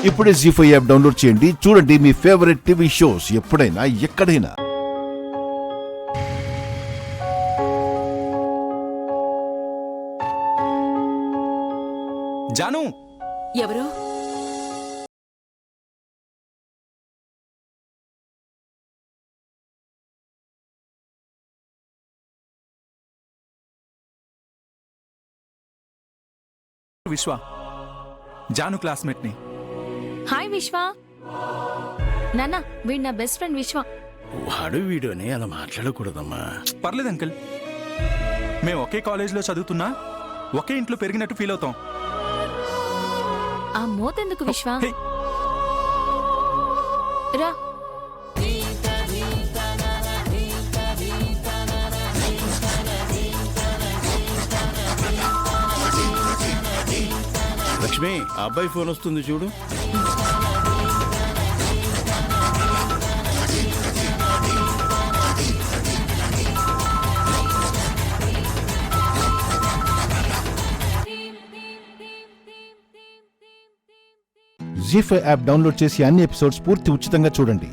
ఇప్పుడే జీ5 app download చేయండి. చూడండి మీ ఫేవరెట్ టీవీ షోస్ ఎప్పుడైనా ఎక్కడైనా. జాను, ఎవరు? విశ్వ, జాను క్లాస్మేట్ ని. హాయ్ విశ్వ. నాన్న, వీడు నా బెస్ట్ ఫ్రెండ్ విశ్వ. వాడు వీడియోని అలా మాట్లాడకూడదమ్మా. పర్లేదు అంకుల్, మేము ఒకే కాలేజీలో చదువుతున్నా ఒకే ఇంట్లో పెరిగినట్టు ఫీల్ అవుతాం. ఆ మోతెందుకు విశ్వ? హే, రా. లక్ష్మి, ఆ అబ్బాయి ఫోన్ వస్తుంది చూడు. జీ5 యాప్ డౌన్లోడ్ చేసి అన్ని ఎపిసోడ్స్ పూర్తి ఉచితంగా చూడండి.